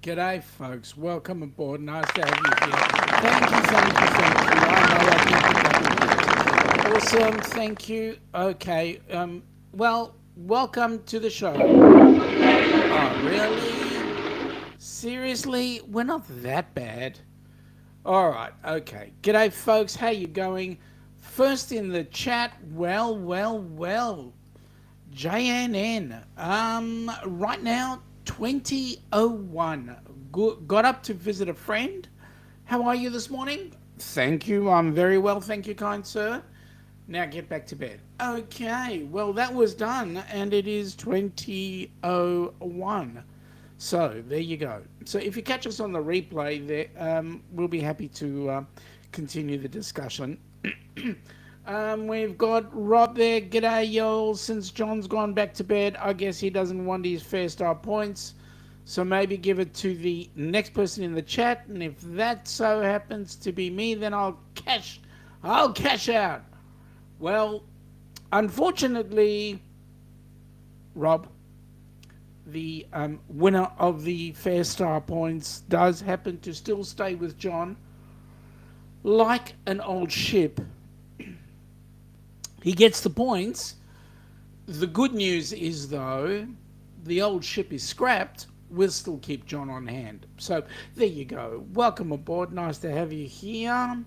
G'day, folks. Welcome aboard. Nice to have you here. Thank you. Awesome. Thank you. Okay. Well, welcome to the show. Oh, really? Seriously? We're not that bad. All right. Okay. G'day, folks. How you going? First in the chat. Well. JNN. Right now, 20:01. Got up to visit a friend. How are you this morning? Thank you. I'm very well. Thank you, kind sir. Now get back to bed. Okay. Well, that was done, and it is 20:01. So there you go. So if you catch us on the replay, there, we'll be happy to continue the discussion. We've got Rob there. G'day, y'all. Since John's gone back to bed, I guess he doesn't want his fair star points. So maybe give it to the next person in the chat. And if that so happens to be me, then I'll cash out. Well, unfortunately, Rob, the winner of the fair star points does happen to still stay with John. Like an old ship, he gets the points. The good news is, though, the old ship is scrapped. We'll still keep John on hand. So there you go. Welcome aboard. Nice to have you here.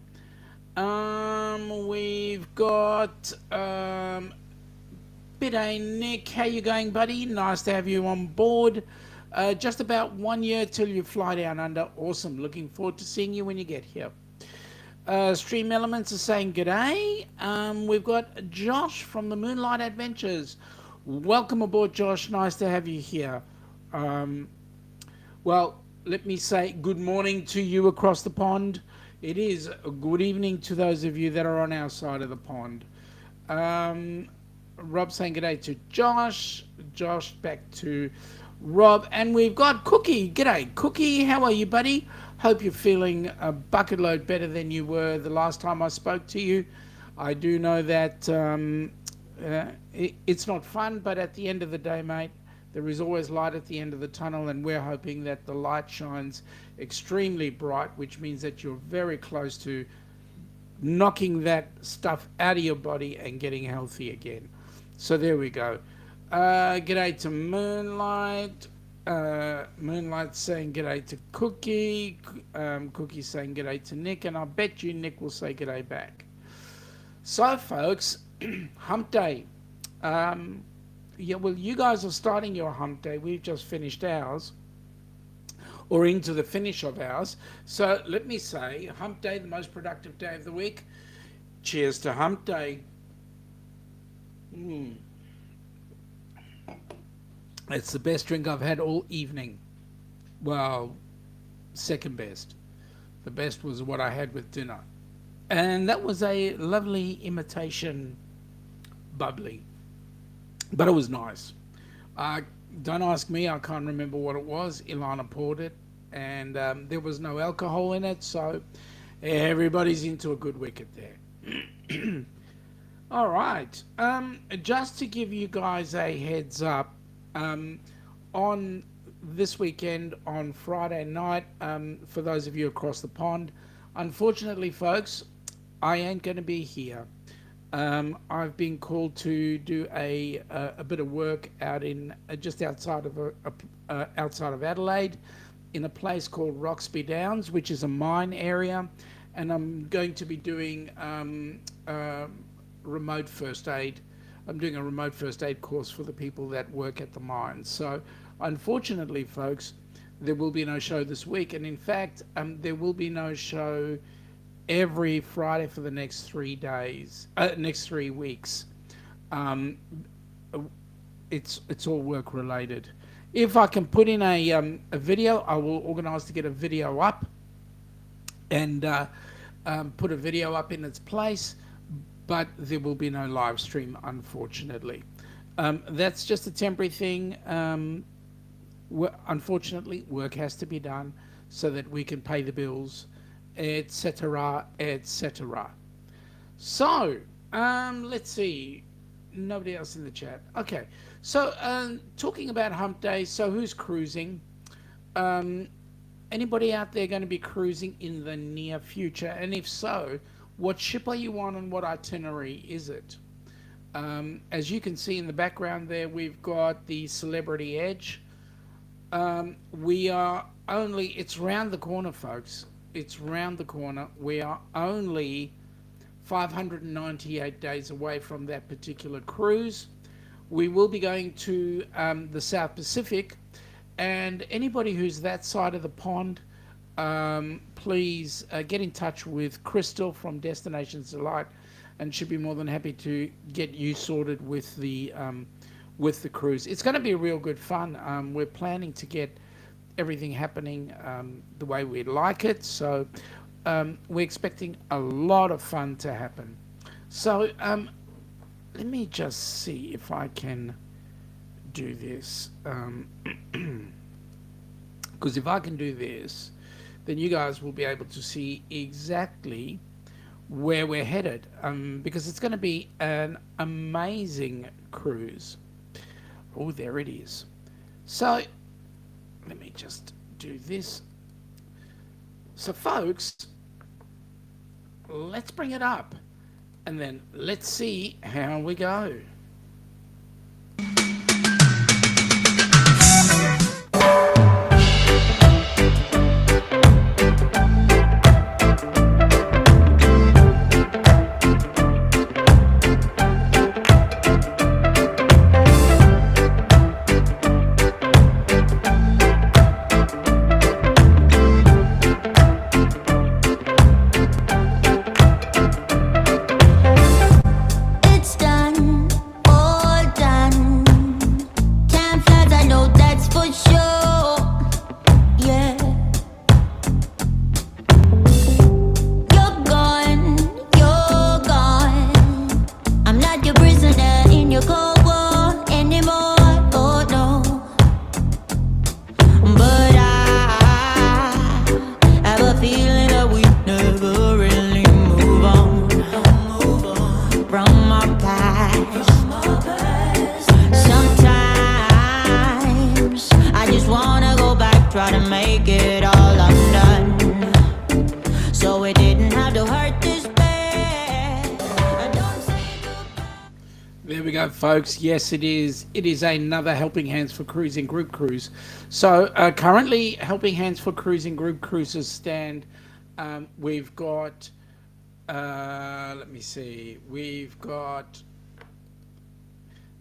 We've got Biday Nick. How you going, buddy? Nice to have you on board. Just about 1 year till you fly down under. Awesome. Looking forward to seeing you when you get here. Stream Elements are saying g'day. We've got Josh from the Moonlight Adventures. Welcome aboard, Josh. Nice to have you here. Well, let me say good morning to you across the pond. It is a good evening to those of you that are on our side of the pond. Rob saying g'day to Josh. Josh back to Rob. And we've got Cookie. G'day, Cookie. How are you, buddy? Hope you're feeling a bucket load better than you were the last time I spoke to you. I do know that it's not fun, but at the end of the day, mate, there is always light at the end of the tunnel, and we're hoping that the light shines extremely bright, which means that you're very close to knocking that stuff out of your body and getting healthy again. So there we go. G'day to Moonlight. Moonlight saying g'day to Cookie. Cookie saying g'day to Nick, and I bet you Nick will say g'day back. So, folks, Hump Day. Yeah, well, you guys are starting your Hump Day. We've just finished ours, or into the finish of ours. So let me say, Hump Day, the most productive day of the week. Cheers to Hump Day. It's the best drink I've had all evening. Well, second best. The best was what I had with dinner. And that was a lovely imitation bubbly. But it was nice. Don't ask me, I can't remember what it was. Ilana poured it. And there was no alcohol in it. So everybody's into a good wicket there. All right. Just to give you guys a heads up, on this weekend on Friday night, for those of you across the pond, unfortunately, folks, I ain't going to be here. I've been called to do a bit of work out in just outside of Adelaide, in a place called Roxby Downs, which is a mine area, and I'm going to be doing remote first aid. I'm doing a remote first aid course for the people that work at the mines. So unfortunately, folks, there will be no show this week. And in fact, there will be no show every Friday for the next 3 days, next 3 weeks. It's all work related. If I can put in a video, I will organize to get a video up and put a video up in its place. But there will be no live stream, unfortunately. That's just a temporary thing. Unfortunately, work has to be done so that we can pay the bills, etc., etc. So, let's see. Nobody else in the chat. Okay. So, talking about Hump Day, so who's cruising? Anybody out there going to be cruising in the near future? And if so, what ship are you on and what itinerary is it? As you can see in the background there, we've got the Celebrity Edge. We are only, it's round the corner, folks. It's round the corner. We are only 598 days away from that particular cruise. We will be going to the South Pacific, and anybody who's that side of the pond, please get in touch with Crystal from Destinations Delight, and she'll be more than happy to get you sorted with the cruise. It's going to be real good fun. We're planning to get everything happening the way we'd like it, so we're expecting a lot of fun to happen. So let me just see if I can do this, because if I can do this, then you guys will be able to see exactly where we're headed, because it's going to be an amazing cruise. Oh, there it is. So let me just do this. So folks, let's bring it up, and then let's see how we go. Folks, yes, it is another Helping Hands for Cruising group cruise. So currently Helping Hands for Cruising group cruises stand, we've got let me see, we've got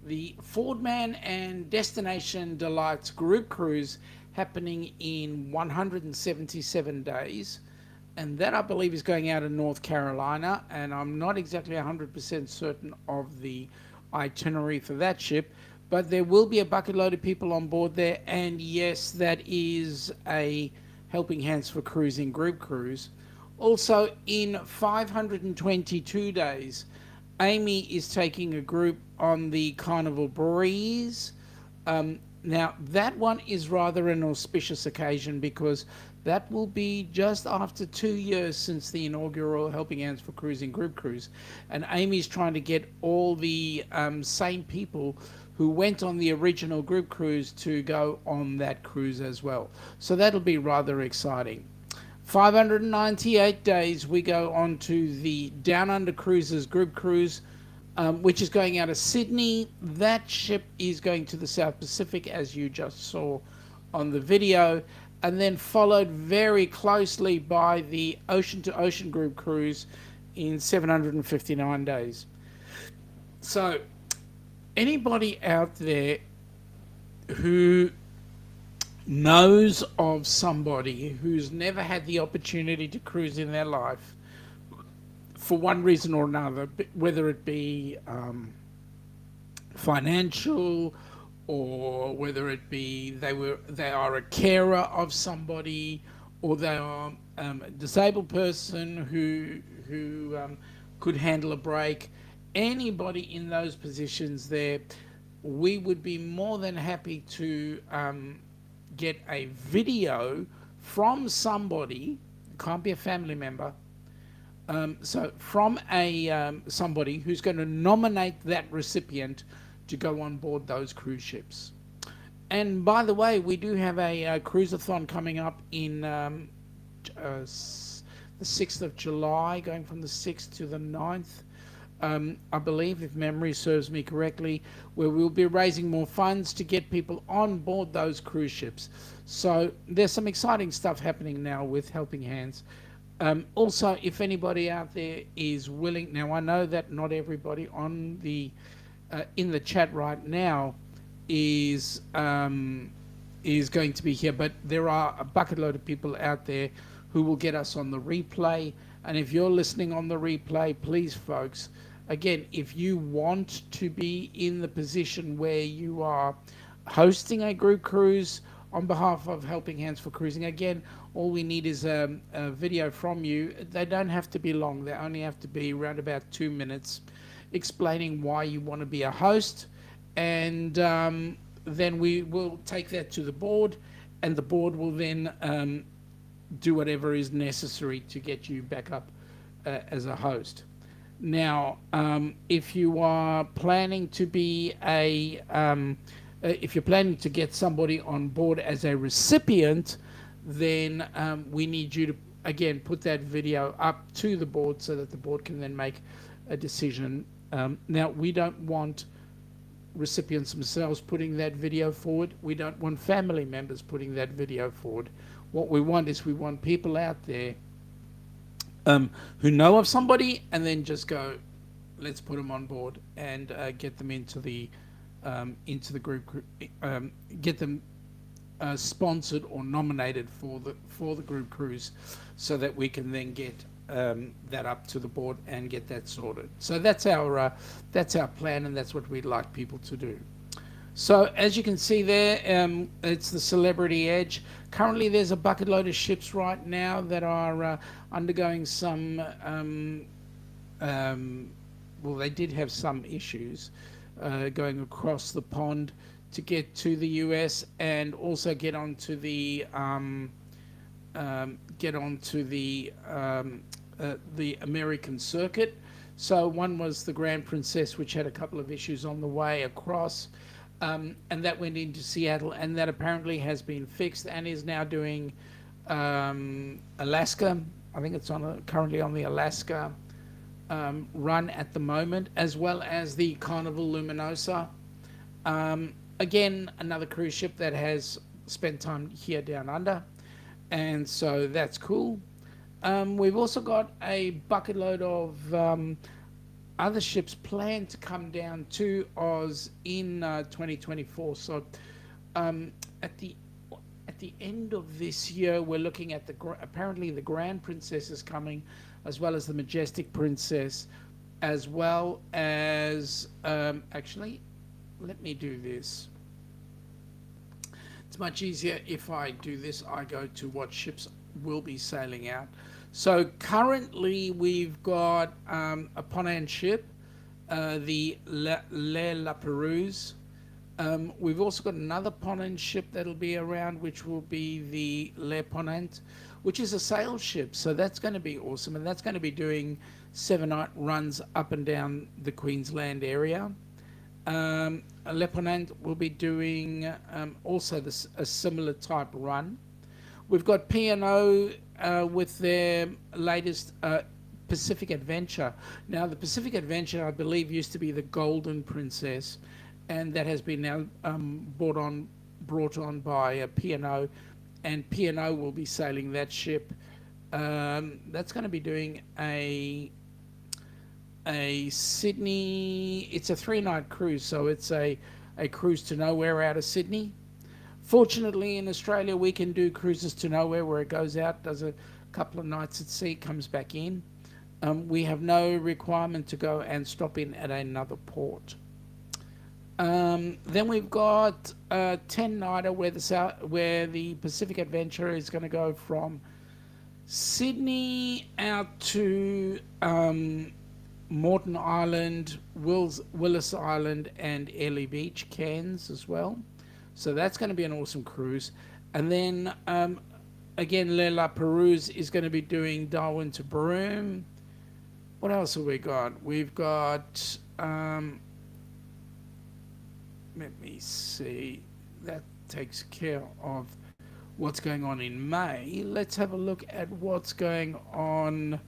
the Fordman and Destination Delights group cruise happening in 177 days, and that I believe is going out of North Carolina, and I'm not exactly 100% certain of the itinerary for that ship, but there will be a bucket load of people on board there, and yes, that is a Helping Hands for Cruising group cruise. Also, in 522 days, Amy is taking a group on the Carnival Breeze. Now, that one is rather an auspicious occasion, because that will be just after 2 years since the inaugural Helping Hands for Cruising group cruise. And Amy's trying to get all the same people who went on the original group cruise to go on that cruise as well. So that'll be rather exciting. 598 days, we go on to the Down Under Cruises group cruise, which is going out of Sydney. That ship is going to the South Pacific, as you just saw on the video, and then followed very closely by the Ocean to Ocean group cruise in 759 days. So anybody out there who knows of somebody who's never had the opportunity to cruise in their life for one reason or another, whether it be financial, or whether it be they are a carer of somebody, or they are a disabled person who could handle a break, anybody in those positions there, we would be more than happy to get a video from somebody, can't be a family member, so from somebody who's going to nominate that recipient to go on board those cruise ships. And by the way, we do have a cruiseathon coming up in the 6th of July, going from the 6th to the 9th. I believe, if memory serves me correctly, where we'll be raising more funds to get people on board those cruise ships. So there's some exciting stuff happening now with Helping Hands. Also, if anybody out there is willing, now I know that not everybody on the in the chat right now is going to be here, but there are a bucket load of people out there who will get us on the replay. And if you're listening on the replay, please, folks, again, if you want to be in the position where you are hosting a group cruise on behalf of Helping Hands for Cruising, again, all we need is a video from you. They don't have to be long. They only have to be around about 2 minutes, explaining why you want to be a host. And then we will take that to the board, and the board will then do whatever is necessary to get you back up as a host. Now, if you are planning to be if you're planning to get somebody on board as a recipient, then we need you to, again, put that video up to the board so that the board can then make a decision. Now, we don't want recipients themselves putting that video forward. We don't want family members putting that video forward. What we want is we want people out there who know of somebody and then just go, let's put them on board and get them into the group, get them sponsored or nominated for the group cruise, so that we can then get that up to the board and get that sorted. So that's our plan, and that's what we'd like people to do. So as you can see there, it's the Celebrity Edge. Currently there's a bucket load of ships right now that are undergoing some, well, they did have some issues going across the pond to get to the U.S. and also get onto the American circuit. So one was the Grand Princess, which had a couple of issues on the way across. And that went into Seattle, and that apparently has been fixed and is now doing Alaska. I think it's currently on the Alaska run at the moment, as well as the Carnival Luminosa. Again, another cruise ship that has spent time here down under, and so that's cool. We've also got a bucket load of other ships planned to come down to Oz in 2024. So at the end of this year, we're looking at apparently the Grand Princess is coming, as well as the Majestic Princess, as well as actually, let me do this. It's much easier if I do this. I go to what ships will be sailing out. So currently we've got a Ponant ship, the La Perouse. We've also got another Ponant ship that'll be around, which will be the Le Ponant, which is a sail ship. So that's going to be awesome, and that's going to be doing 7-night runs up and down the Queensland area. Le Ponant will be doing also a similar type run. We've got P&O with their latest Pacific Adventure. Now, the Pacific Adventure, I believe, used to be the Golden Princess, and that has been now brought on by P&O, and P&O will be sailing that ship. That's going to be doing a Sydney. It's a 3-night cruise, so it's a cruise to nowhere out of Sydney. Fortunately, in Australia, we can do cruises to nowhere, where it goes out, does a couple of nights at sea, comes back in. We have no requirement to go and stop in at another port. Then we've got 10-nighter where the Pacific Adventure is going to go from Sydney out to Moreton Island, Willis Island, and Airlie Beach, Cairns as well. So that's going to be an awesome cruise. And then, again, La Perouse is going to be doing Darwin to Broome. What else have we got? We've got, let me see, that takes care of what's going on in May. Let's have a look at what's going on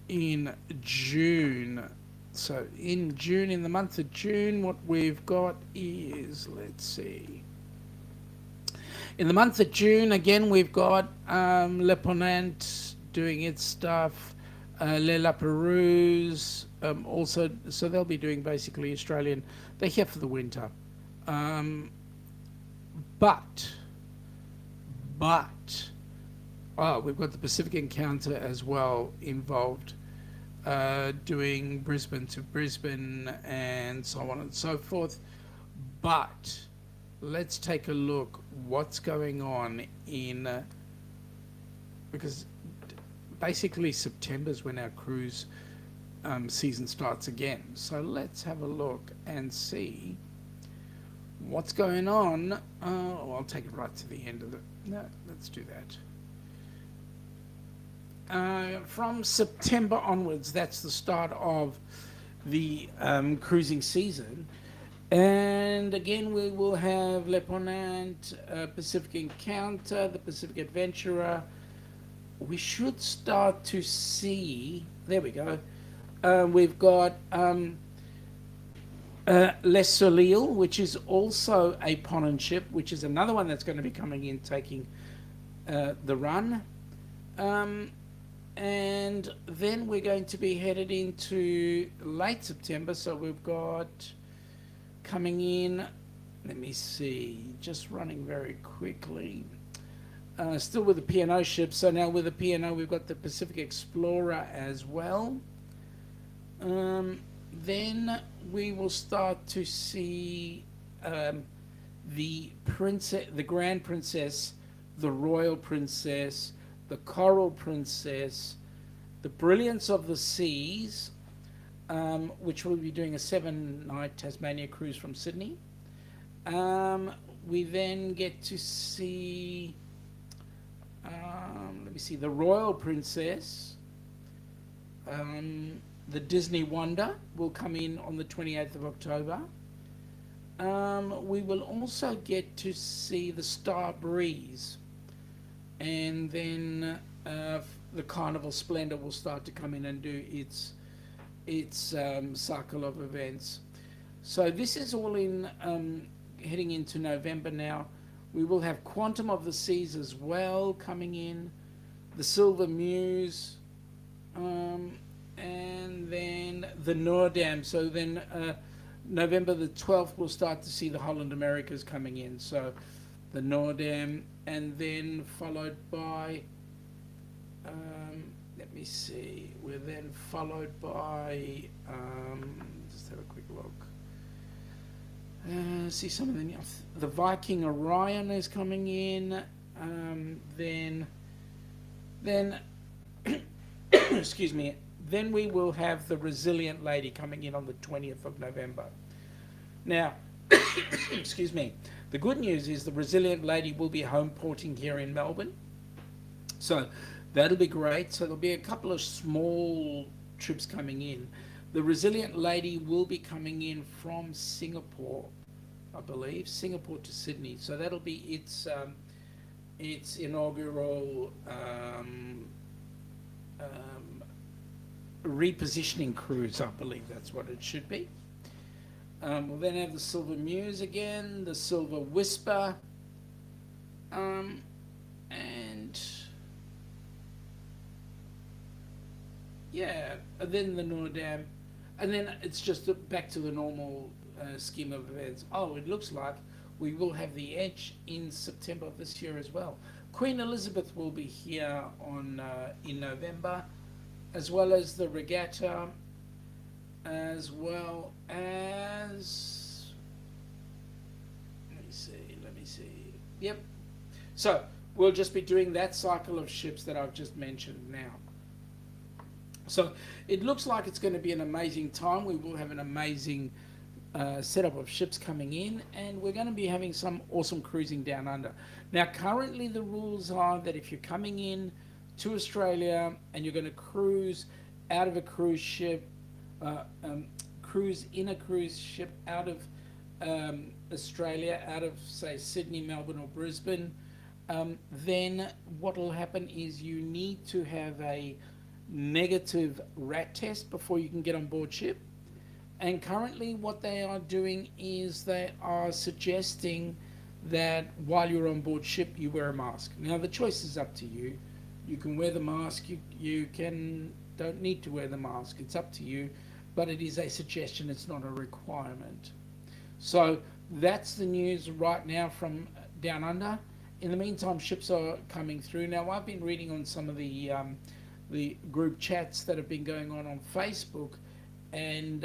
in June. So in June, in the month of June, what we've got is, let's see. In the month of June, again, we've got Le Ponant doing its stuff, Les La Perouse, also, so they'll be doing basically Australian. They're here for the winter. Um, but, but, we've got the Pacific Encounter as well involved, doing Brisbane to Brisbane and so on and so forth. But let's take a look what's going on in, because basically September's when our cruise season starts again. So let's have a look and see what's going on. I'll take it right to the end of it. No, let's do that. From September onwards, that's the start of the cruising season. And again, we will have Le Ponant, Pacific Encounter, the Pacific Adventurer. We should start to see, there we go. We've got Les Soleil, which is also a Ponant ship, which is another one that's going to be coming in, taking the run. And then we're going to be headed into late September, so we've got coming in, let me see, just running very quickly. Still with the P&O ship, so now with the P&O we've got the Pacific Explorer as well. Then we will start to see the Princess, the Grand Princess, the Royal Princess, the Coral Princess, the Brilliance of the Seas, which will be doing a 7-night Tasmania cruise from Sydney. We then get to see, let me see, the Royal Princess. The Disney Wonder will come in on the 28th of October. We will also get to see the Star Breeze. And then the Carnival Splendor will start to come in and do its cycle of events. So this is all in heading into November now. We will have Quantum of the Seas as well coming in, the Silver Muse, and then the Noordam. So then November the 12th we'll start to see the Holland Americas coming in. So the Noordam, and then followed by, let me see, we're then followed by, just have a quick look. See some of the Viking Orion is coming in, then excuse me, then we will have the Resilient Lady coming in on the 20th of November. Now, excuse me, the good news is the Resilient Lady will be home porting here in Melbourne. So that'll be great. So there'll be a couple of small trips coming in. The Resilient Lady will be coming in from Singapore, I believe, Singapore to Sydney. So that'll be its inaugural repositioning cruise, I believe that's what it should be. We'll then have the Silver Muse again, the Silver Whisper, and yeah, and then the Noordam, and then it's just back to the normal scheme of events. Oh, it looks like we will have the Edge in September of this year as well. Queen Elizabeth will be here on in November, as well as the Regatta, as well as, let me see, yep. So we'll just be doing that cycle of ships that I've just mentioned now. So it looks like it's going to be an amazing time. We will have an amazing setup of ships coming in, and we're going to be having some awesome cruising down under. Now currently the rules are that if you're coming in to Australia and you're going to cruise out of a cruise ship, cruise in a cruise ship out of Australia, out of say Sydney, Melbourne, or Brisbane, then what will happen is you need to have a negative rat test before you can get on board ship. And currently, what they are doing is they are suggesting that while you're on board ship, you wear a mask. Now, the choice is up to you. You can wear the mask. You can don't need to wear the mask. It's up to you, but it is a suggestion. It's not a requirement. So that's the news right now from down under. In the meantime, ships are coming through. Now, I've been reading on some of the group chats that have been going on Facebook, and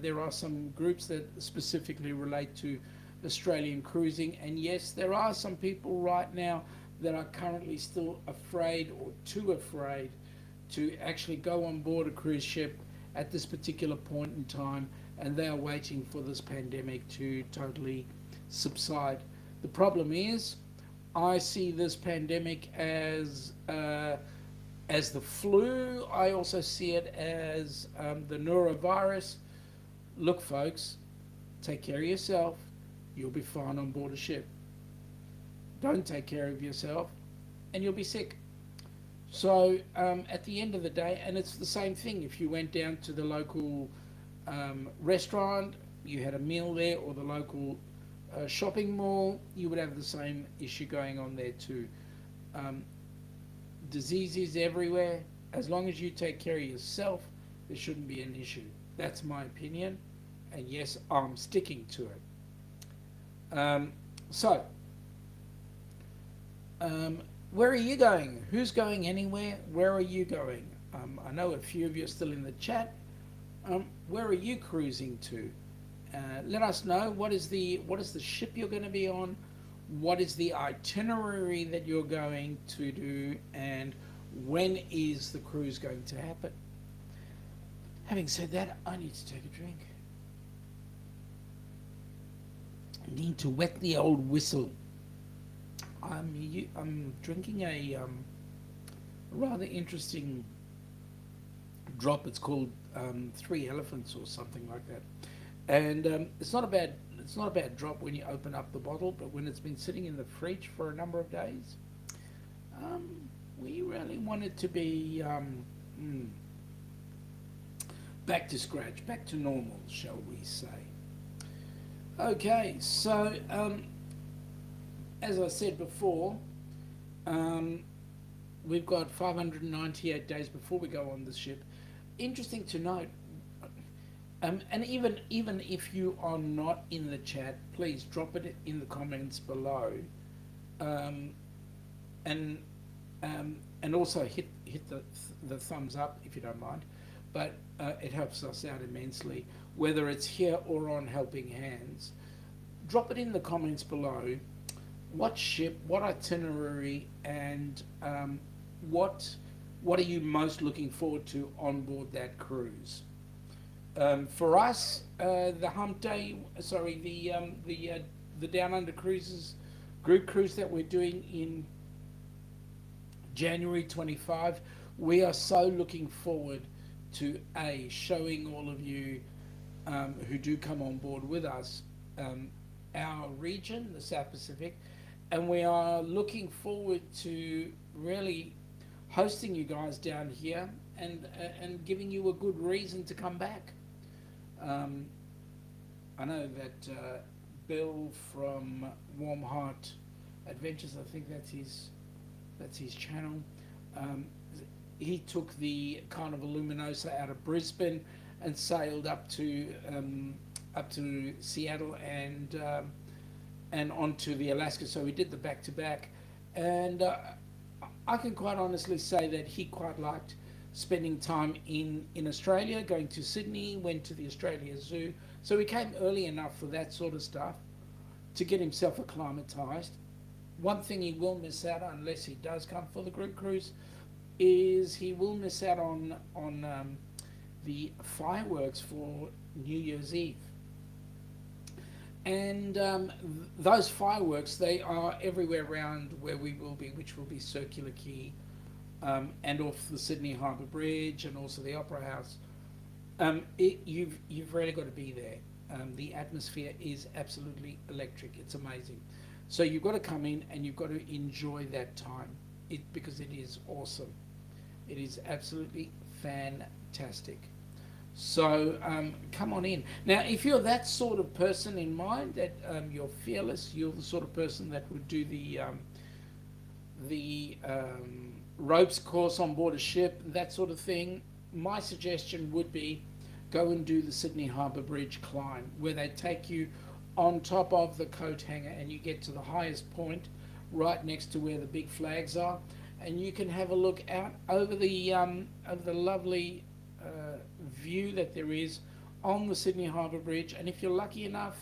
there are some groups that specifically relate to Australian cruising. And yes, there are some people right now that are currently still afraid or too afraid to actually go on board a cruise ship at this particular point in time, and they are waiting for this pandemic to totally subside. The problem is, I see this pandemic as the flu. I also see it as the norovirus. Look, folks, take care of yourself. You'll be fine on board a ship. Don't take care of yourself, and you'll be sick. So at the end of the day, and it's the same thing if you went down to the local restaurant, you had a meal there, or the local shopping mall, you would have the same issue going on there too. Diseases everywhere. As long as you take care of yourself, there shouldn't be an issue. That's my opinion, and yes, I'm sticking to it. So, where are you going? Who's going anywhere? Where are you going? I know a few of you are still in the chat. Where are you cruising to? Let us know what is the ship you're going to be on, what is the itinerary that you're going to do, and when is the cruise going to happen. Having said that, I need to take a drink. I need to wet the old whistle. I'm drinking a rather interesting drop. It's called Three Elephants or something like that. And it's not a bad drop when you open up the bottle, but when it's been sitting in the fridge for a number of days, we really want it to be back to scratch, back to normal, shall we say. Okay, so as I said before, we've got 598 days before we go on the ship. Interesting to note, and even if you are not in the chat, please drop it in the comments below, and also hit the thumbs up if you don't mind. But it helps us out immensely, whether it's here or on Helping Hands. Drop it in the comments below. What ship, what itinerary, and what are you most looking forward to on board that cruise? For us, the Humpday, the Down Under cruises, group cruise that we're doing in January 25, we are so looking forward to showing all of you who do come on board with us our region, the South Pacific, and we are looking forward to really hosting you guys down here and giving you a good reason to come back. I know that Bill from Warm Heart Adventures, I think that's his channel. He took the Carnival Luminosa out of Brisbane and sailed up to Seattle and onto the Alaska. So he did the back to back, and I can quite honestly say that he quite liked spending time in Australia, going to Sydney, went to the Australia Zoo. So he came early enough for that sort of stuff to get himself acclimatized. One thing he will miss out on, unless he does come for the group cruise, is he will miss out on the fireworks for New Year's Eve. And those fireworks, they are everywhere around where we will be, which will be Circular Quay, and off the Sydney Harbour Bridge, and also the Opera House. You've really got to be there. The atmosphere is absolutely electric. It's amazing. So you've got to come in and you've got to enjoy that time, because it is awesome. It is absolutely fantastic. So come on in. Now, if you're that sort of person in mind, that you're fearless, you're the sort of person that would do the ropes course on board a ship, that sort of thing, my suggestion would be go and do the Sydney Harbour Bridge climb, where they take you on top of the coat hanger and you get to the highest point right next to where the big flags are, and you can have a look out over the lovely view that there is on the Sydney Harbour Bridge. And if you're lucky enough,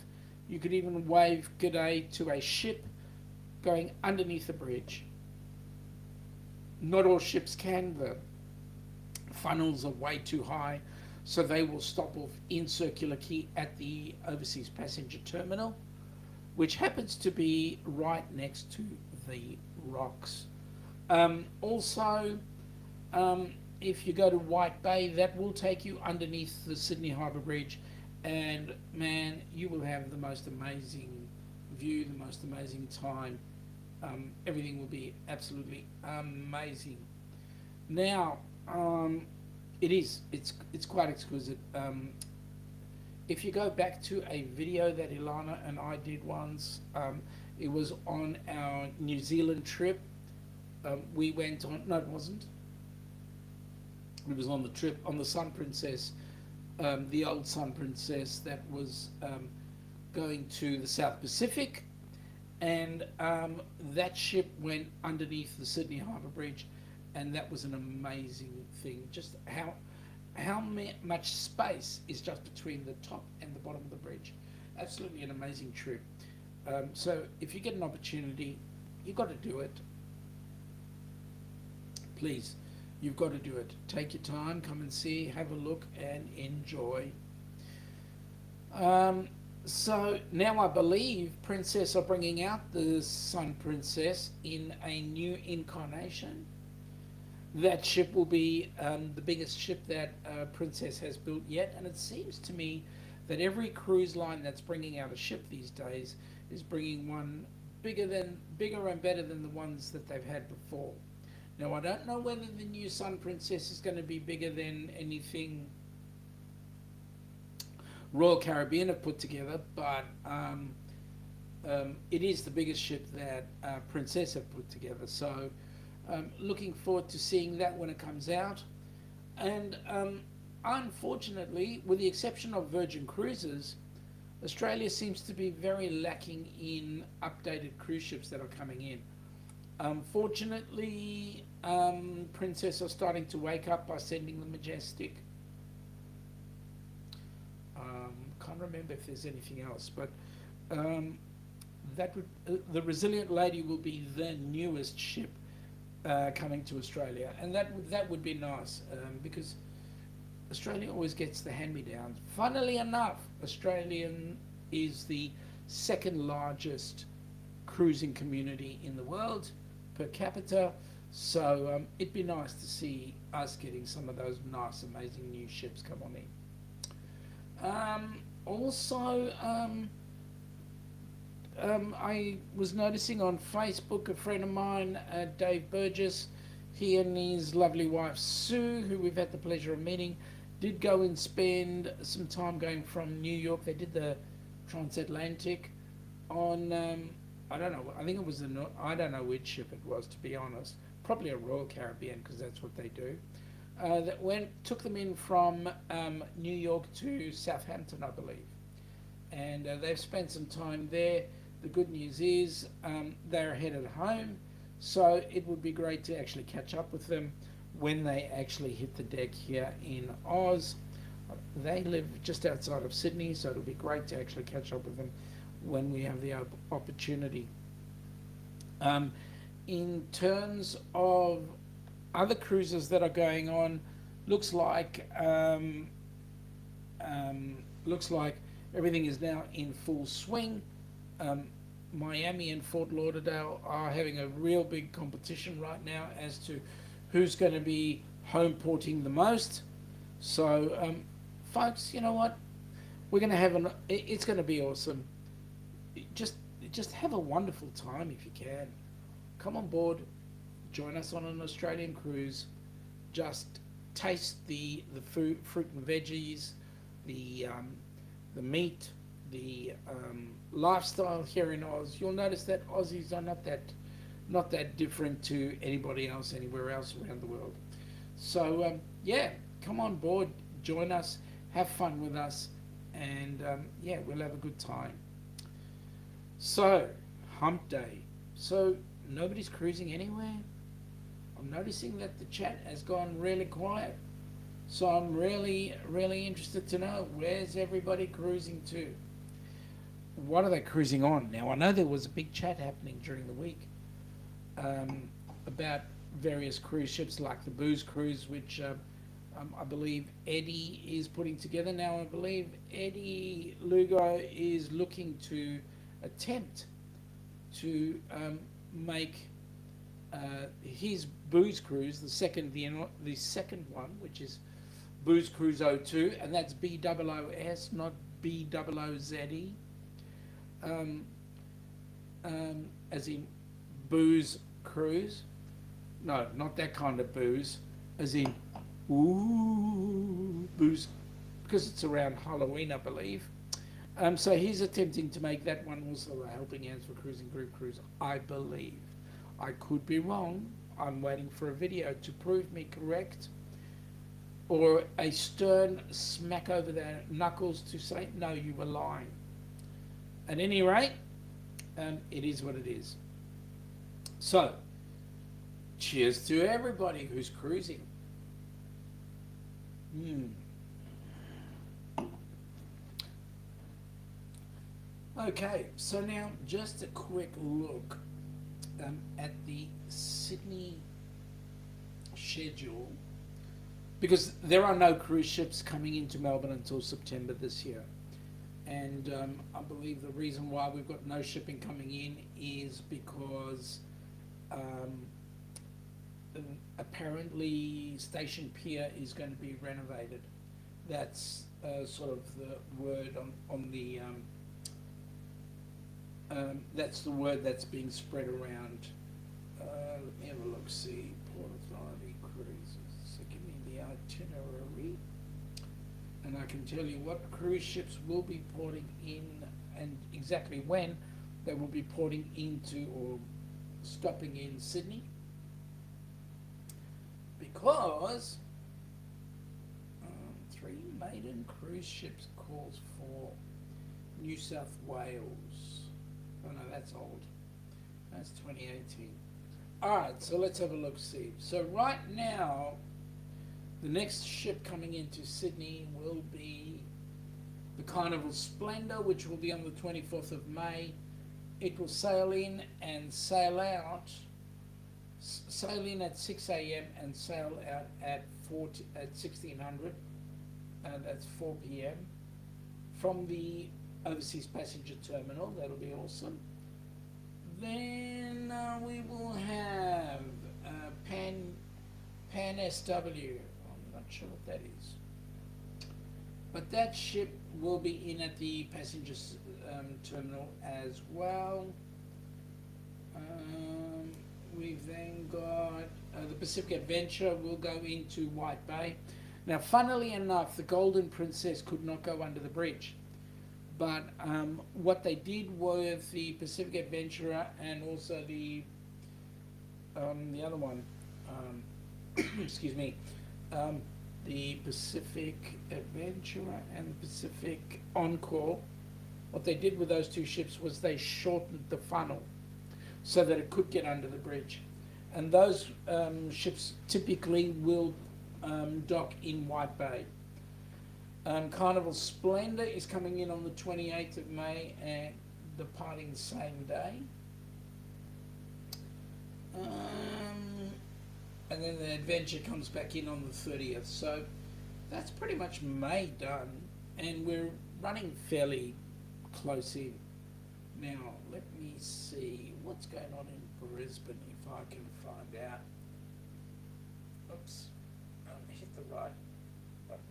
you could even wave good day to a ship going underneath the bridge. Not all ships can. The funnels are way too high, so they will stop off in Circular Quay at the Overseas Passenger Terminal, which happens to be right next to the rocks. Also, if you go to White Bay, that will take you underneath the Sydney Harbour Bridge, and man, you will have the most amazing view, the most amazing time. Everything will be absolutely amazing. Now, it's quite exquisite. If you go back to a video that Ilana and I did once, it was on our New Zealand trip. We went on, no, it wasn't. It was on the trip on the Sun Princess, the old Sun Princess that was going to the South Pacific, and that ship went underneath the Sydney Harbour Bridge, and that was an amazing thing. Just how much space is just between the top and the bottom of the bridge. Absolutely an amazing trip. So if you get an opportunity, you've got to do it. Please, you've got to do it. Take your time, come and see, have a look, and enjoy. So now I believe Princess are bringing out the Sun Princess in a new incarnation. That ship will be the biggest ship that Princess has built yet, and it seems to me that every cruise line that's bringing out a ship these days is bringing one bigger and better than the ones that they've had before. Now, I don't know whether the new Sun Princess is going to be bigger than anything Royal Caribbean have put together, but it is the biggest ship that Princess have put together. So looking forward to seeing that when it comes out. And unfortunately, with the exception of Virgin Cruises, Australia seems to be very lacking in updated cruise ships that are coming in. Fortunately, Princess are starting to wake up by sending the Majestic. Can't remember if there's anything else, but the Resilient Lady will be the newest ship coming to Australia, and that would be nice, because Australia always gets the hand-me-downs. Funnily enough, Australian is the second largest cruising community in the world per capita, so it'd be nice to see us getting some of those nice, amazing new ships come on in. Also, I was noticing on Facebook, a friend of mine, Dave Burgess, he and his lovely wife Sue, who we've had the pleasure of meeting, did go and spend some time going from New York. They did the transatlantic on, I don't know, I think it was I don't know which ship it was, to be honest. Probably a Royal Caribbean, because that's what they do. Took them in from New York to Southampton, I believe. And they've spent some time there. The good news is they're headed home, so it would be great to actually catch up with them when they actually hit the deck here in Oz. They live just outside of Sydney, so it'll be great to actually catch up with them when we have the opportunity. In terms of other cruises that are going on, looks like everything is now in full swing. Miami and Fort Lauderdale are having a real big competition right now as to who's going to be home porting the most. So, folks, you know what? We're going to have it's going to be awesome. Just, just have a wonderful time if you can. Come on board, join us on an Australian cruise. Just taste the food, fruit and veggies, the the meat, the lifestyle here in Oz. You'll notice that Aussies are not that different to anybody else anywhere else around the world. So yeah, come on board, join us, have fun with us, and yeah, we'll have a good time. So, Hump Day. So nobody's cruising anywhere. I'm noticing that the chat has gone really quiet. So I'm really interested to know, where's everybody cruising to? What are they cruising on? Now I know there was a big chat happening during the week about various cruise ships like the Booze Cruise, which I believe Eddie is putting together. Now I believe Eddie Lugo is looking to attempt to make his Booze Cruise, the second one, which is Booze Cruise O2, and that's BOOS, not BOOZE, as in Booze Cruise. No, not that kind of booze, as in ooh booze, because it's around Halloween, I believe. So he's attempting to make that one also a Helping Hands for Cruising Group cruise, I believe. I could be wrong. I'm waiting for a video to prove me correct, or a stern smack over the knuckles to say, no, you were lying. At any rate, it is what it is. So, cheers to everybody who's cruising. Okay, so now just a quick look at the Sydney schedule, because there are no cruise ships coming into Melbourne until September this year. And I believe the reason why we've got no shipping coming in is because apparently Station Pier is going to be renovated. That's sort of the word on the that's the word that's being spread around. Let me have a look. See, Port Authority cruises. So give me the itinerary, and I can tell you what cruise ships will be porting in and exactly when they will be porting into or stopping in Sydney. Because 3 maiden cruise ships calls for New South Wales. Oh no, that's old. That's 2018. Alright, so let's have a look, see. So right now, the next ship coming into Sydney will be the Carnival Splendor, which will be on the 24th of May. It will sail in and sail out, sail in at 6 a.m. and sail out at 1600, and that's 4 p.m. from the Overseas Passenger Terminal. That'll be awesome. Then we will have Pan SW. I'm not sure what that is, but that ship will be in at the passenger terminal as well. We've then got the Pacific Adventure will go into White Bay. Now, funnily enough, the Golden Princess could not go under the bridge. But what they did with the Pacific Adventurer and also the other one, excuse me, the Pacific Adventurer and the Pacific Encore, what they did with those two ships was they shortened the funnel so that it could get under the bridge. And those ships typically will dock in White Bay. Carnival Splendor is coming in on the 28th of May and departing the same day. And then the Adventure comes back in on the 30th. So that's pretty much May done, and we're running fairly close in. Now, let me see what's going on in Brisbane if I can find out. Oops, hit the right button.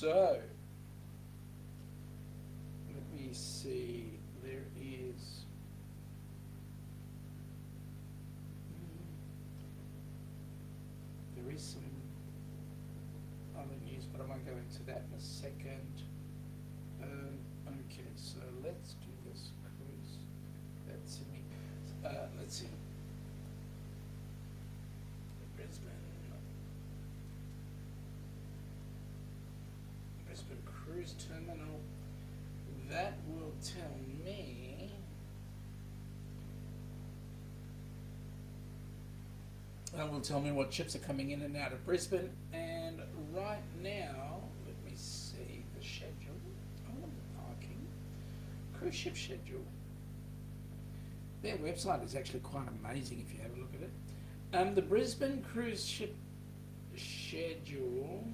So, let me see. There is some other news, but I won't go into that in a second. Okay, so let's do this cruise. That's me. Let's see. Brisbane Cruise Terminal. That will tell me. That will tell me what ships are coming in and out of Brisbane. And right now, let me see the schedule. Oh, the parking. Cruise ship schedule. Their website is actually quite amazing if you have a look at it. The Brisbane cruise ship schedule.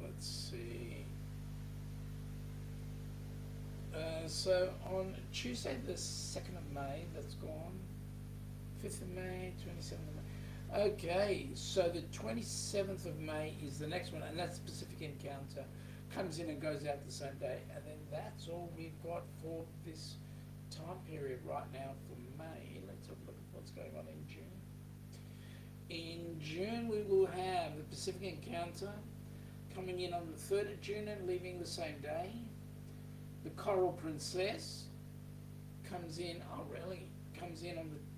Let's see. So on Tuesday the 2nd of May, that's gone. 5th of May, 27th of May. Okay, so the 27th of May is the next one, and that's Pacific Encounter. Comes in and goes out the same day, and then that's all we've got for this time period right now for May. Let's have a look at what's going on in June. In June we will have the Pacific Encounter coming in on the 3rd of June and leaving the same day. The Coral Princess comes in on the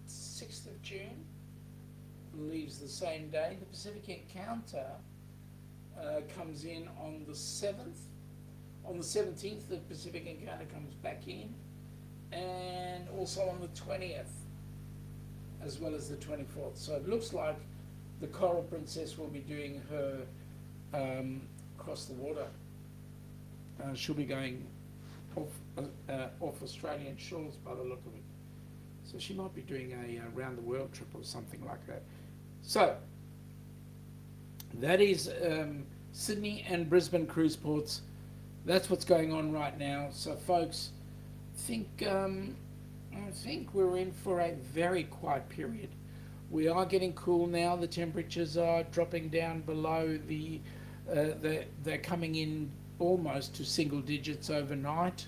6th of June, leaves the same day. The Pacific Encounter comes in on the 7th. On the 17th, the Pacific Encounter comes back in, and also on the 20th, as well as the 24th. So it looks like the Coral Princess will be doing her across the water. She'll be going off Australian shores by the look of it. So she might be doing a round the world trip or something like that. So that is Sydney and Brisbane cruise ports. That's what's going on right now. So folks, I think we're in for a very quiet period. We are getting cool now. The temperatures are dropping down below they're coming in almost to single digits overnight.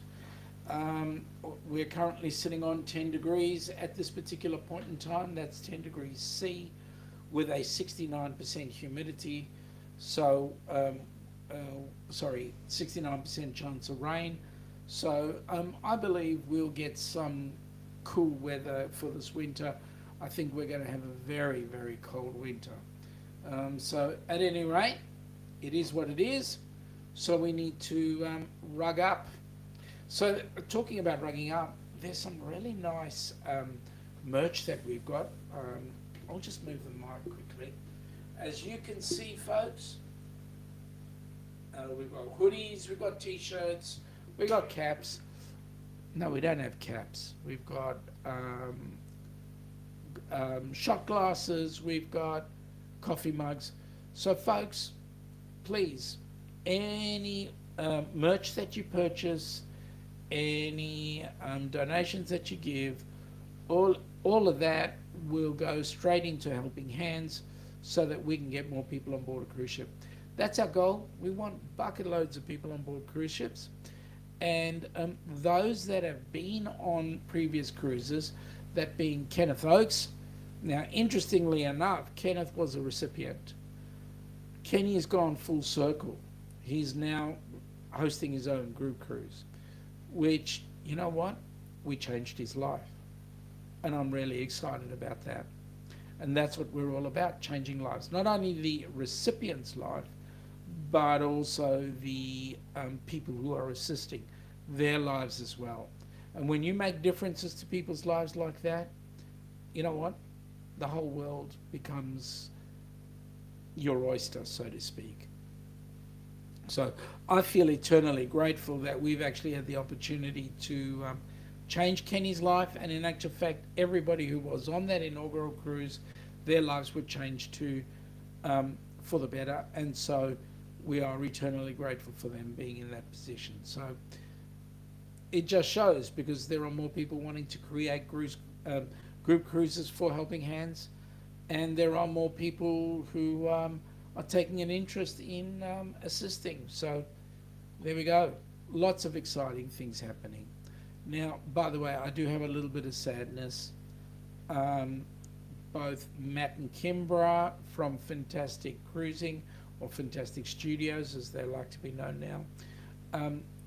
We're currently sitting on 10 degrees at this particular point in time. That's 10 degrees C with a 69% humidity. So, 69% chance of rain. So I believe we'll get some cool weather for this winter. I think we're going to have a very, very cold winter. So at any rate, it is what it is. So we need to rug up. So talking about rugging up, there's some really nice merch that we've got. I'll just move the mic quickly. As you can see, folks, we've got hoodies, we've got t-shirts, we've got caps. No, we don't have caps. We've got shot glasses, we've got coffee mugs. So folks, please, any merch that you purchase, any donations that you give, all of that will go straight into Helping Hands so that we can get more people on board a cruise ship. That's our goal. We want bucket loads of people on board cruise ships. And those that have been on previous cruises, that being Kenneth Oakes. Now, interestingly enough, Kenneth was a recipient. Kenny has gone full circle. He's now hosting his own group cruise, which, you know what? We changed his life. And I'm really excited about that. And that's what we're all about, changing lives. Not only the recipient's life, but also the people who are assisting, their lives as well. And when you make differences to people's lives like that, you know what? The whole world becomes your oyster, so to speak. So I feel eternally grateful that we've actually had the opportunity to change Kenny's life, and in actual fact, everybody who was on that inaugural cruise, their lives were changed too, for the better, and so we are eternally grateful for them being in that position. So it just shows, because there are more people wanting to create group cruises for Helping Hands, and there are more people who are taking an interest in assisting. So there we go. Lots of exciting things happening. Now, by the way, I do have a little bit of sadness. Um, Both Matt and Kimbra from Fantastic Cruising, or Fantastic Studios as they like to be known now,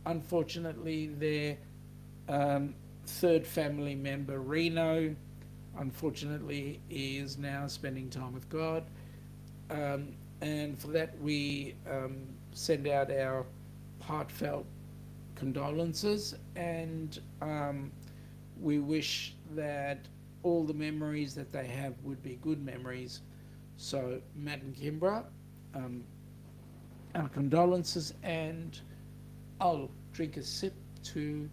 unfortunately, their um, third family member, Reno, unfortunately, is now spending time with God. And for that, we send out our heartfelt condolences, and we wish that all the memories that they have would be good memories. So, Matt and Kimbra, um, our condolences, and I'll drink a sip to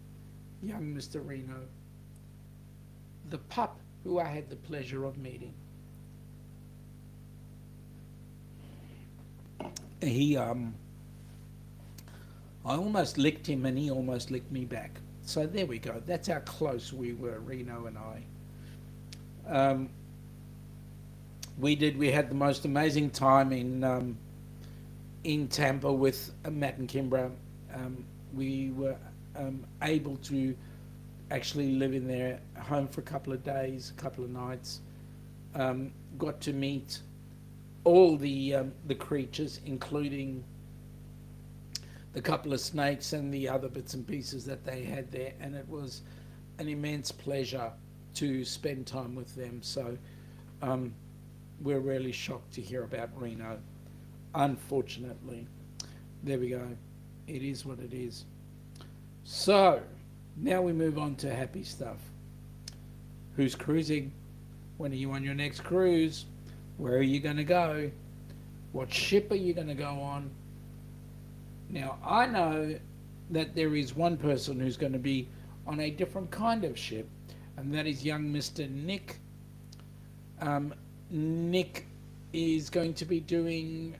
young Mr. Reno, the pup who I had the pleasure of meeting. He, I almost licked him and he almost licked me back. So there we go. That's how close we were, Reno and I. Um, we had the most amazing time in Tampa with Matt and Kimbra. We were able to actually live in their home for a couple of days, a couple of nights. Got to meet all the creatures, including the couple of snakes and the other bits and pieces that they had there, and it was an immense pleasure to spend time with them. So we're really shocked to hear about Reno. Unfortunately, there we go. It is what it is. So now we move on to happy stuff. Who's cruising? When are you on your next cruise? Where are you going to go? What ship are you going to go on? Now, I know that there is one person who's going to be on a different kind of ship, and that is young Mr. Nick. Nick is going to be doing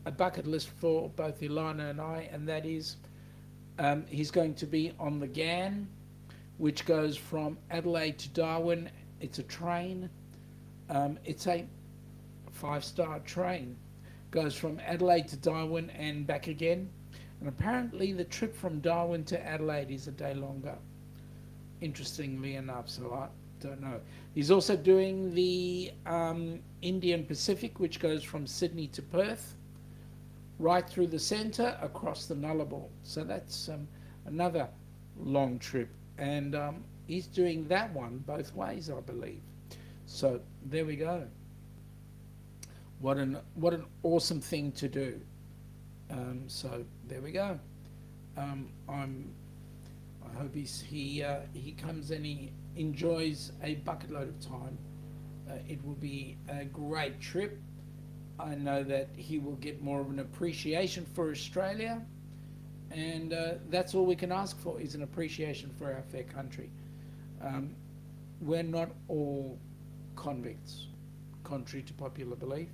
a bucket list for both Ilana and I, and that is he's going to be on the GAN, which goes from Adelaide to Darwin. It's a train. It's a 5-star train. Goes from Adelaide to Darwin and back again. And apparently the trip from Darwin to Adelaide is a day longer, interestingly enough, so I don't know. He's also doing the Indian Pacific, which goes from Sydney to Perth, right through the centre, across the Nullarbor. So that's another long trip. And he's doing that one both ways, I believe. So there we go. What an awesome thing to do. So there we go. I hope he comes and he enjoys a bucket load of time. It will be a great trip. I know that he will get more of an appreciation for Australia, and that's all we can ask for is an appreciation for our fair country. We're not all convicts, contrary to popular belief.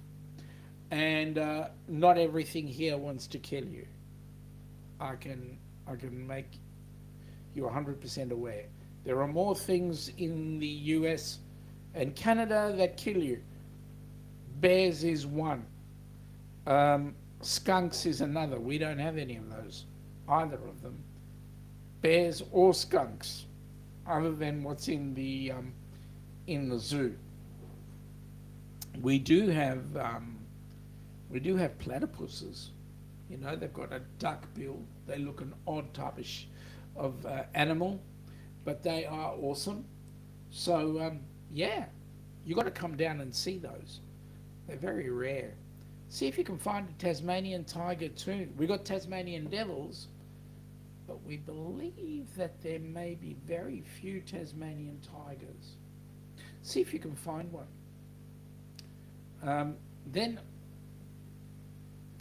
And not everything here wants to kill you. I can make you 100% aware. There are more things in the U.S. and Canada that kill you. Bears is one. Skunks is another. We don't have any of those, either of them. Bears or skunks, other than what's in the zoo. We do have platypuses. You know, they've got a duck bill. They look an odd type of animal, but they are awesome. So, yeah, you got to come down and see those. They're very rare. See if you can find a Tasmanian tiger too. We got Tasmanian devils, but we believe that there may be very few Tasmanian tigers. See if you can find one. Then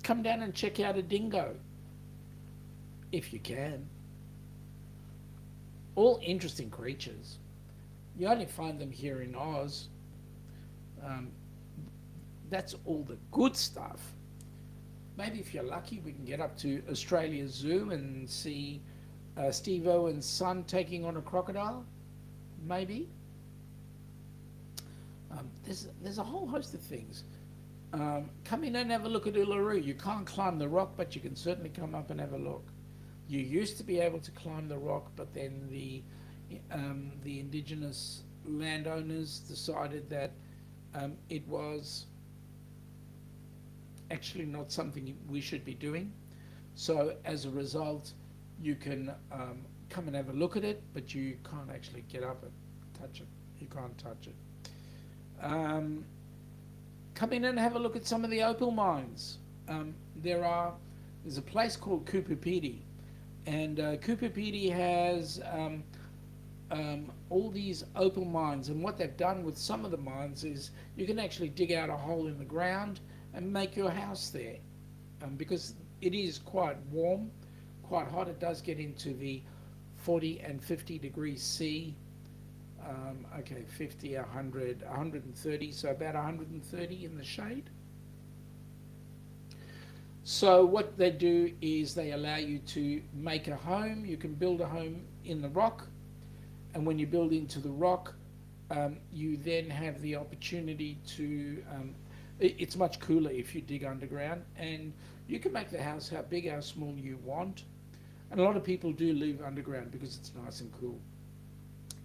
come down and check out a dingo, if you can. All interesting creatures. You only find them here in Oz. That's all the good stuff. Maybe if you're lucky, we can get up to Australia Zoo and see Steve Owen's son taking on a crocodile. Maybe. There's a whole host of things. Come in and have a look at Uluru. You can't climb the rock, but you can certainly come up and have a look. You used to be able to climb the rock, but then the indigenous landowners decided that it was actually not something we should be doing. So as a result, you can come and have a look at it, but you can't actually get up and touch it. You can't touch it. Come in and have a look at some of the opal mines. There's a place called Kupipidi, and Kupipidi has all these opal mines. And what they've done with some of the mines is you can actually dig out a hole in the ground and make your house there, because it is quite warm, quite hot. It does get into the 40 and 50 degrees C. Okay, 50, 100, 130, so about 130 in the shade. So what they do is they allow you to make a home. You can build a home in the rock, and when you build into the rock, you then have the opportunity to, it's much cooler if you dig underground, and you can make the house how big, how small you want. And a lot of people do live underground because it's nice and cool.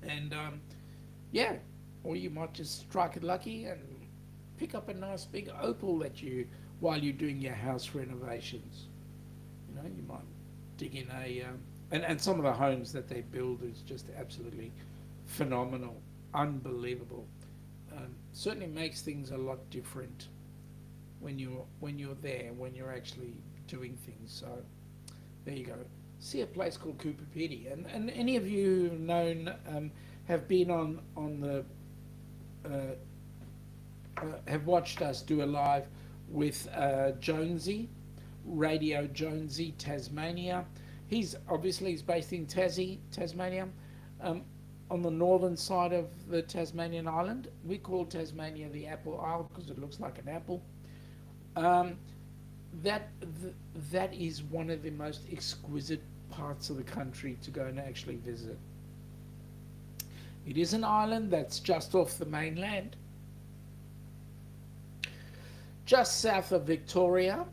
And yeah, or you might just strike it lucky and pick up a nice big opal that you, while you're doing your house renovations. You know, you might dig in and some of the homes that they build is just absolutely phenomenal, unbelievable. Certainly makes things a lot different when you're there, when you're actually doing things. So there you go. See a place called Kupipidi, and any of you known have been on the have watched us do a live with Jonesy, Radio Jonesy, Tasmania. He's based in Tasmania, on the northern side of the Tasmanian island. We call Tasmania the Apple Isle because it looks like an apple. That is one of the most exquisite parts of the country to go and actually visit. It is an island that's just off the mainland, just south of Victoria,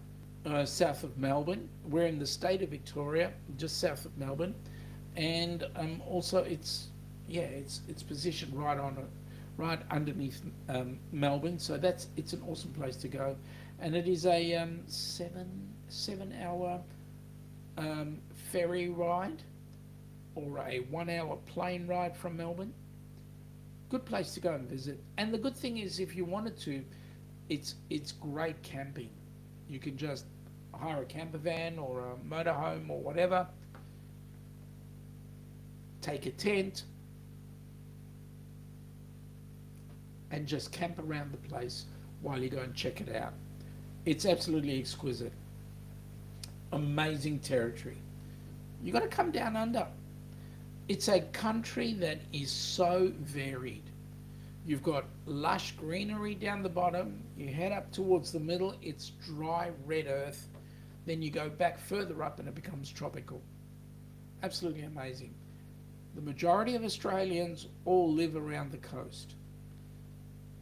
south of Melbourne. We're in the state of Victoria, just south of Melbourne, and also it's positioned right underneath Melbourne. So it's an awesome place to go, and it is a 7 hour ferry ride or a 1 hour plane ride from Melbourne. Good place to go and visit. And the good thing is, if you wanted to, it's great camping. You can just hire a camper van or a motorhome or whatever, take a tent, and just camp around the place while you go and check it out. It's absolutely exquisite. Amazing territory. You got to come down under. It's a country that is so varied. You've got lush greenery down the bottom. You head up towards the middle, it's dry red earth. Then you go back further up and it becomes tropical. Absolutely amazing. The majority of Australians all live around the coast.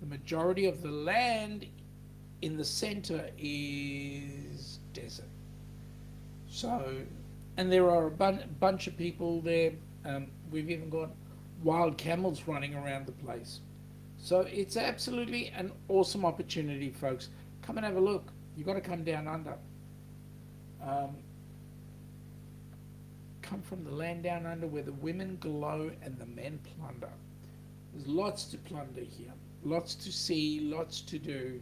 The majority of the land in the centre is desert. So, and there are a bunch of people there. We've even got wild camels running around the place. So it's absolutely an awesome opportunity, folks. Come and have a look. You've got to come down under. Come from the land down under where the women glow and the men plunder. There's lots to plunder here. Lots to see, lots to do.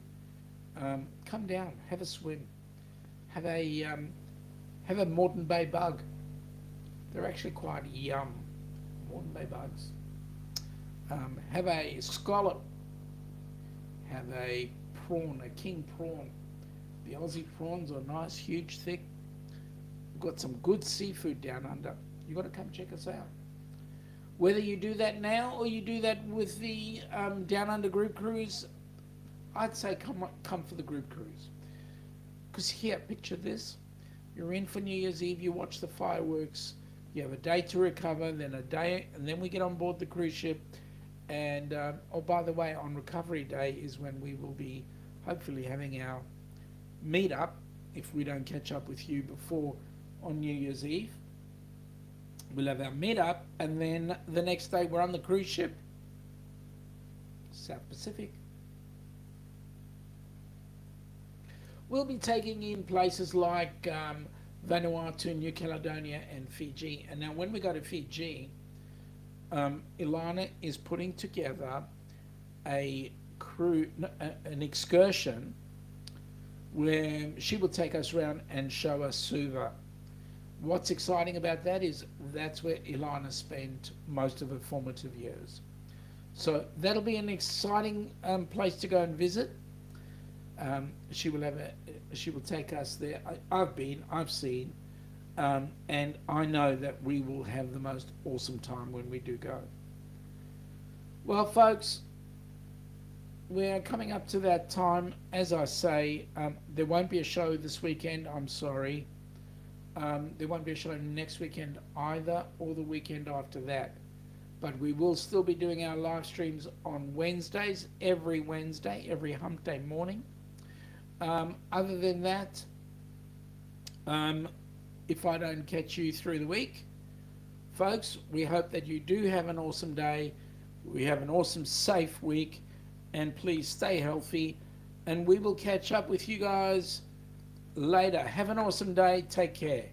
Come down, have a swim. Have a Moreton Bay bug. They're actually quite yum. Moreton Bay bugs. Have a scallop. Have a prawn, a king prawn. The Aussie prawns are nice, huge, thick. We've got some good seafood down under. You've got to come check us out. Whether you do that now or you do that with the Down Under group cruise, I'd say come for the group cruise. Because here, picture this. You're in for New Year's Eve, you watch the fireworks, you have a day to recover, then a day, and then we get on board the cruise ship. And, oh, by the way, on recovery day is when we will be hopefully having our meet-up, if we don't catch up with you before on New Year's Eve. We'll have our meet-up, and then the next day we're on the cruise ship, South Pacific. We'll be taking in places like Vanuatu, New Caledonia, and Fiji. And now, when we go to Fiji, Ilana is putting together a an excursion where she will take us around and show us Suva. What's exciting about that is that's where Ilana spent most of her formative years. So that'll be an exciting place to go and visit. She will take us there. I've seen, and I know that we will have the most awesome time when we do go. Well, folks, we're coming up to that time. As I say, there won't be a show this weekend. I'm sorry. There won't be a show next weekend either, or the weekend after that. But we will still be doing our live streams on Wednesdays, every Wednesday, every Humpday morning. Other than that, if I don't catch you through the week, folks, we hope that you do have an awesome day. We have an awesome, safe week. And please stay healthy. And we will catch up with you guys later. Have an awesome day. Take care.